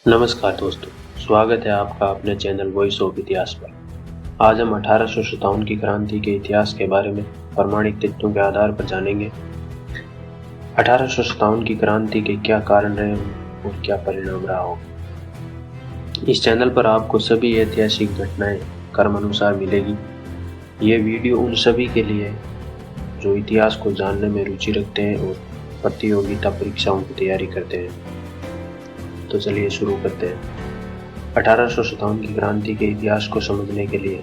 नमस्कार दोस्तों, स्वागत है आपका अपने चैनल वॉइस ऑफ इतिहास पर। आज हम 1857 की क्रांति के इतिहास के बारे में प्रमाणिक तथ्यों के आधार पर जानेंगे। 1857 की क्रांति के क्या कारण रहे और क्या परिणाम रहा हो। इस चैनल पर आपको सभी ऐतिहासिक घटनाएं क्रमानुसार मिलेगी। ये वीडियो उन सभी के लिए है जो इतिहास को जानने में रुचि रखते हैं और प्रतियोगिता परीक्षाओं की तैयारी करते हैं। तो चलिए शुरू करते हैं। 1857 की क्रांति के इतिहास को समझने के लिए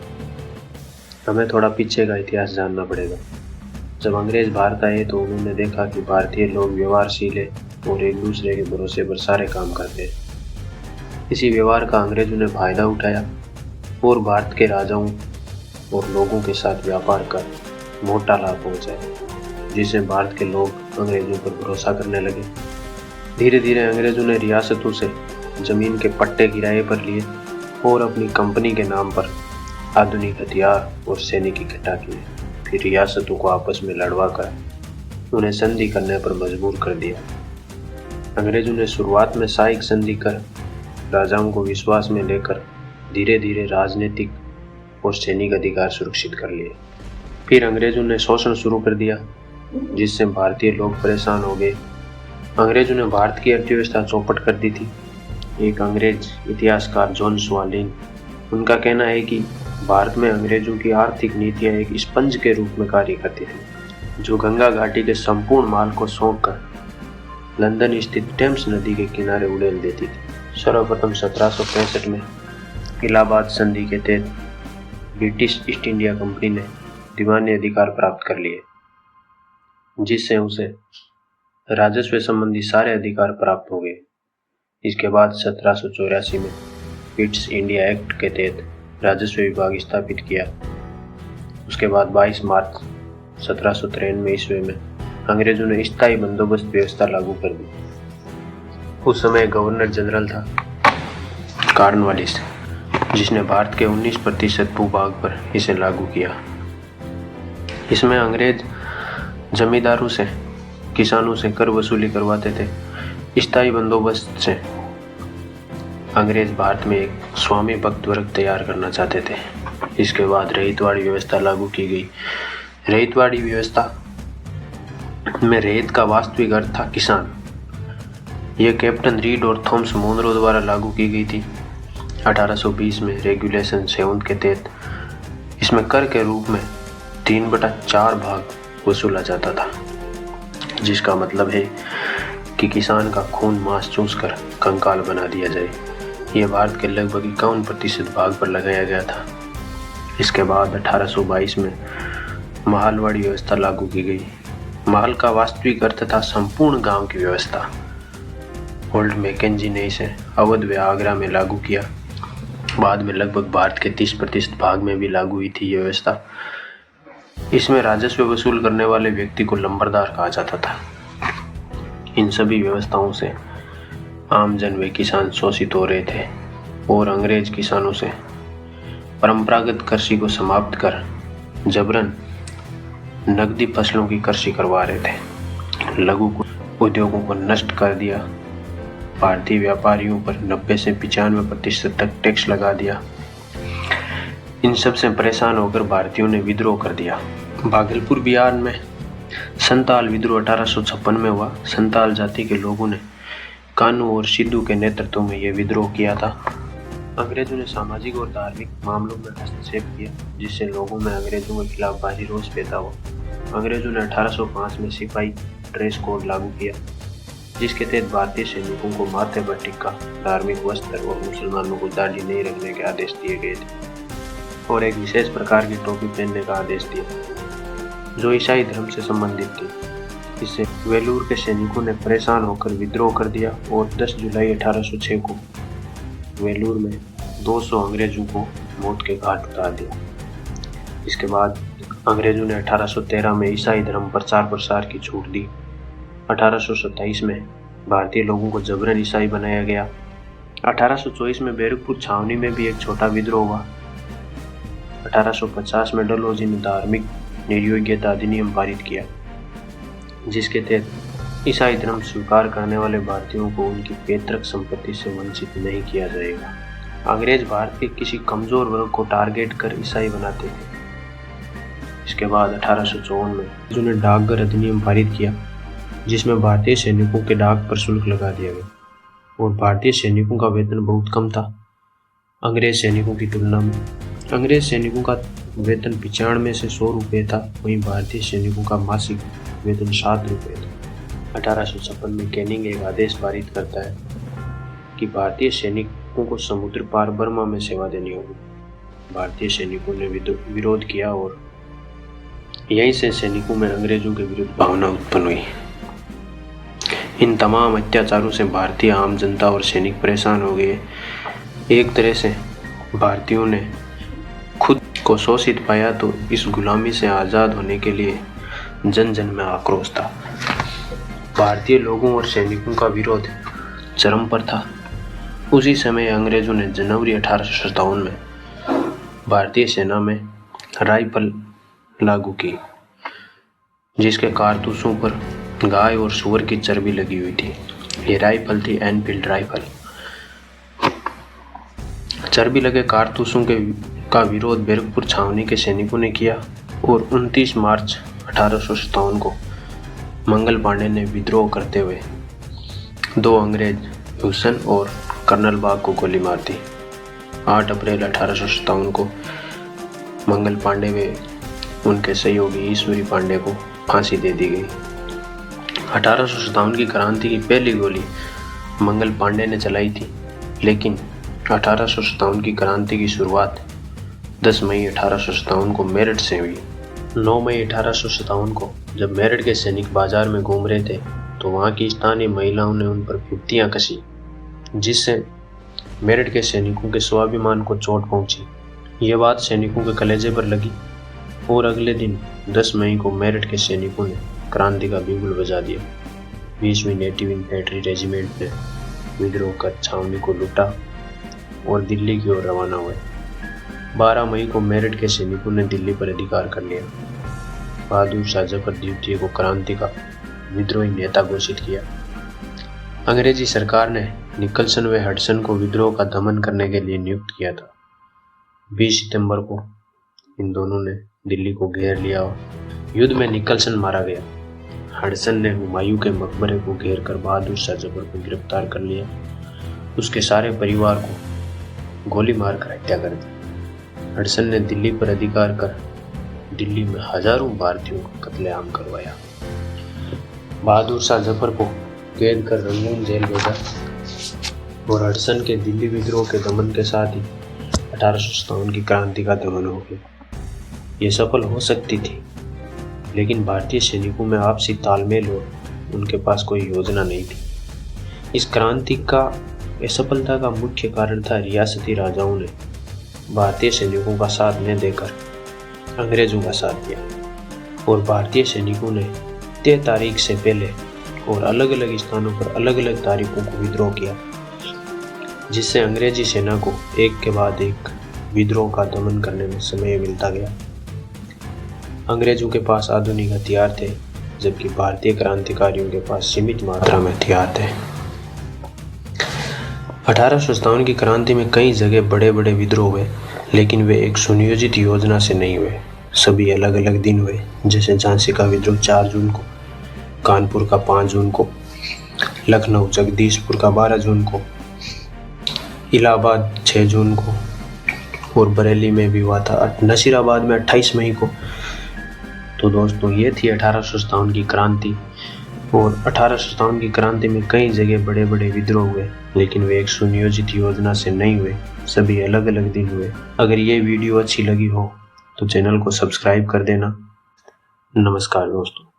हमें थोड़ा पीछे का इतिहास जानना पड़ेगा। जब अंग्रेज भारत आए तो उन्होंने देखा कि भारतीय लोग व्यवहारशील हैं और एक दूसरे के भरोसे पर सारे काम करते हैं। इसी व्यवहार का अंग्रेजों ने फायदा उठाया और भारत के राजाओं और लोगों के साथ व्यापार कर मोटा लाभ पहुंचाया, जिससे भारत के लोग अंग्रेजों पर भरोसा करने लगे। धीरे धीरे अंग्रेजों ने रियासतों से जमीन के पट्टे किराए पर लिए और अपनी कंपनी के नाम पर आधुनिक हथियार और सैनिक इकट्ठा किए। फिर रियासतों को आपस में लड़वा कर उन्हें संधि करने पर मजबूर कर दिया। अंग्रेजों ने शुरुआत में साइक संधि कर राजाओं को विश्वास में लेकर धीरे धीरे राजनीतिक और सैनिक अधिकार सुरक्षित कर लिए। फिर अंग्रेजों ने शोषण शुरू कर दिया, जिससे भारतीय लोग परेशान हो गए। अंग्रेजों ने भारत की अर्थव्यवस्था चौपट कर दी थी। एक अंग्रेज इतिहासकार जॉन स्वालिन, उनका कहना है कि भारत में अंग्रेजों की आर्थिक नीतियां एक स्पंज के रूप में कार्य करती थी, जो गंगा घाटी के संपूर्ण माल को सौंप कर लंदन स्थित टेम्स नदी के किनारे उड़ेल देती थी। सर्वप्रथम 1765 में इलाहाबाद संधि के तहत ब्रिटिश ईस्ट इंडिया कंपनी ने दीवानी अधिकार प्राप्त कर लिए, जिससे उसे राजस्व संबंधी सारे अधिकार प्राप्त हो गए। इसके बाद 1784 में ईस्ट इंडिया एक्ट के तहत राजस्व विभाग स्थापित किया। उसके बाद 22 मार्च 1793 ईस्वी में अंग्रेजों ने स्थायी बंदोबस्त व्यवस्था लागू कर दी। उस समय गवर्नर जनरल था कॉर्नवालिस, जिसने भारत के 19% भूभाग पर इसे लागू किया। इसमें अंग्रेज जमींदारों से, किसानों से कर वसूली करवाते थे। स्थायी बंदोबस्त से अंग्रेज भारत में एक स्वामी भक्त वर्ग तैयार करना चाहते थे। इसके बाद रहितवाड़ी व्यवस्था लागू की गई। रहितवाड़ी व्यवस्था में रहित का वास्तविक अर्थ था किसान। यह कैप्टन रीड और थॉमस मोनरो द्वारा लागू की गई थी। 1820 में रेगुलेशन 7 के तहत इसमें कर के रूप में 3/4 भाग वसूला जाता था, जिसका मतलब है कि किसान का खून मांस चूस कर कंकाल बना दिया जाए। यह भारत के लगभग 51% भाग पर लगाया गया था। इसके बाद 1822 में महलवाड़ी व्यवस्था लागू की गई। महल का वास्तविक अर्थ था संपूर्ण गांव की व्यवस्था। ओल्ड मैकेंजी ने इसे अवध व आगरा में लागू किया। बाद में लगभग भारत के 30% भाग में भी लागू हुई थी यह व्यवस्था। इसमें राजस्व वसूल करने वाले व्यक्ति को लंबरदार कहा जाता था। इन सभी व्यवस्थाओं से आम जन व किसान शोषित हो रहे थे और अंग्रेज किसानों से परंपरागत कृषि को समाप्त कर जबरन नकदी फसलों की कृषि करवा रहे थे। लघु उद्योगों को नष्ट कर दिया। भारतीय व्यापारियों पर 90 से 95% तक टैक्स लगा दिया। इन सब से परेशान होकर भारतीयों ने विद्रोह कर दिया। भागलपुर बिहार में संताल विद्रोह 1856 में हुआ। संताल जाति के लोगों ने कानू और सिद्धू के नेतृत्व में यह विद्रोह किया था। अंग्रेजों ने सामाजिक और धार्मिक मामलों में हस्तक्षेप किया, जिससे लोगों में अंग्रेजों के खिलाफ भारी रोष पैदा हुआ। अंग्रेजों ने 1805 में सिपाही ड्रेस कोड लागू किया, जिसके तहत भारतीय सैनिकों को माथे पर टिक्का, धार्मिक वस्त्र और मुसलमानों को दाढ़ी नहीं रखने के आदेश दिए गए थे और एक विशेष प्रकार की टोपी पहनने का आदेश दिया जो ईसाई धर्म से संबंधित थी। इससे वेलूर के सैनिकों ने परेशान होकर विद्रोह कर दिया और 10 जुलाई 1806 को वेलूर में 200 अंग्रेजों को मौत के घाट उतार दिया। इसके बाद अंग्रेजों ने 1813 में ईसाई धर्म प्रचार प्रसार की छूट दी। 1827 में भारतीय लोगों को जबरन ईसाई बनाया गया। 1824 में बैरकपुर छावनी में भी एक छोटा विद्रोह हुआ। 1850 में डलहौजी ने धार्मिक निर्योग्यता अधिनियम पारित किया, जिसके तहत ईसाई धर्म स्वीकार करने वाले भारतीयों को उनकी पैतृक संपत्ति से वंचित नहीं किया जाएगा। अंग्रेज भारत के किसी कमजोर वर्ग को टारगेट कर ईसाई बनाते थे। इसके बाद 1854 में उन्होंने डाकघर अधिनियम पारित किया, जिसमें भारतीय सैनिकों के डाक पर शुल्क लगा दिया गया और भारतीय सैनिकों का वेतन बहुत कम था अंग्रेज सैनिकों की तुलना में। अंग्रेज सैनिकों का वेतन 95 से 100 रुपये था, वहीं भारतीय सैनिकों का मासिक वेतन 7 रुपये था। 1856 में कैनिंग एक आदेश पारित करता है कि भारतीय सैनिकों को समुद्र पार बर्मा में सेवा देनी होगी। भारतीय सैनिकों ने विरोध किया और यहीं से सैनिकों में अंग्रेजों के विरुद्ध भावना उत्पन्न हुई। इन तमाम अत्याचारों से भारतीय आम जनता और सैनिक परेशान हो गए। एक तरह से भारतीयों ने खुद को शोषित पाया, तो इस गुलामी से आज़ाद होने के लिए जन जन में आक्रोश था। भारतीय लोगों और सैनिकों का विरोध चरम पर था। उसी समय अंग्रेजों ने जनवरी 1857 में भारतीय सेना में राइफल लागू की, जिसके कारतूसों पर गाय और सूअर की चर्बी लगी हुई थी। ये राइफल थी एनफील्ड राइफल। चर्बी लगे कारतूसों का विरोध बैरकपुर छावनी के सैनिकों ने किया और 29 मार्च 1857 को मंगल पांडे ने विद्रोह करते हुए 2 अंग्रेज ह्यूसन और कर्नल बाग को गोली मार दी। 8 अप्रैल 1857 को मंगल पांडे व उनके सहयोगी ईश्वरी पांडे को फांसी दे दी गई। 1857 की क्रांति की पहली गोली मंगल पांडे ने चलाई थी, लेकिन 1857 की क्रांति की शुरुआत 10 मई 1857 को मेरठ से हुई। 9 मई 1857 को जब मेरठ के सैनिक बाजार में घूम रहे थे, तो वहां की स्थानीय महिलाओं ने उन पर फिफ्तियां कसी, जिससे मेरठ के सैनिकों के स्वाभिमान को चोट पहुंची। ये बात सैनिकों के कलेजे पर लगी और अगले दिन 10 मई को मेरठ के सैनिकों ने क्रांति का बिगुल बजा दिया। 20वीं नेटिव इन्फेंट्री रेजिमेंट ने विद्रोह कर छावनी को लूटा और दिल्ली की ओर रवाना हुए। 12 मई को मेरठ के सैनिकों ने दिल्ली पर अधिकार कर लिया। बहादुर शाह जफर द्वितीय को क्रांति का विद्रोही नेता घोषित किया। अंग्रेजी सरकार ने निकलसन व हडसन को विद्रोह का दमन करने के लिए नियुक्त किया था। 20 सितंबर को इन दोनों ने दिल्ली को घेर लिया और युद्ध में निकलसन मारा गया। हडसन ने हुमायूं के मकबरे को घेर कर बहादुर शाह जफर को गिरफ्तार कर लिया। उसके सारे परिवार को गोली मारकर हत्या कर दी। हडसन ने दिल्ली पर अधिकार कर दिल्ली में हजारों भारतीयों का कत्लेआम करवाया। बहादुर शाह जफर को कैद कर रंगून जेल भेजा और हडसन के दिल्ली विद्रोह के दमन के साथ ही 1857 की क्रांति का दमन हो गया। ये सफल हो सकती थी, लेकिन भारतीय सैनिकों में आपसी तालमेल और उनके पास कोई योजना नहीं थी। इस क्रांति का असफलता का मुख्य कारण था रियासती राजाओं ने भारतीय सैनिकों का साथ न देकर अंग्रेजों का साथ दिया और भारतीय सैनिकों ने तय तारीख से पहले और अलग अलग स्थानों पर अलग अलग तारीखों को विद्रोह किया, जिससे अंग्रेजी सेना को एक के बाद एक विद्रोह का दमन करने में समय मिलता गया। अंग्रेजों के पास आधुनिक हथियार थे, जबकि भारतीय क्रांतिकारियों के पास सीमित मात्रा में हथियार थे। 1857 की क्रांति में कई जगह बड़े बड़े विद्रोह हुए, लेकिन वे एक सुनियोजित योजना से नहीं हुए। सभी अलग अलग दिन हुए, जैसे झांसी का विद्रोह 4 जून को, कानपुर का 5 जून को, लखनऊ जगदीशपुर का 12 जून को, इलाहाबाद 6 जून को और बरेली में भी हुआ था नसीराबाद में 28 मई को। तो दोस्तों, ये थी 1857 की क्रांति। और 1857 की क्रांति में कई जगह बड़े बड़े विद्रोह हुए, लेकिन वे एक सुनियोजित योजना से नहीं हुए, सभी अलग अलग दिन हुए। अगर ये वीडियो अच्छी लगी हो तो चैनल को सब्सक्राइब कर देना। नमस्कार दोस्तों।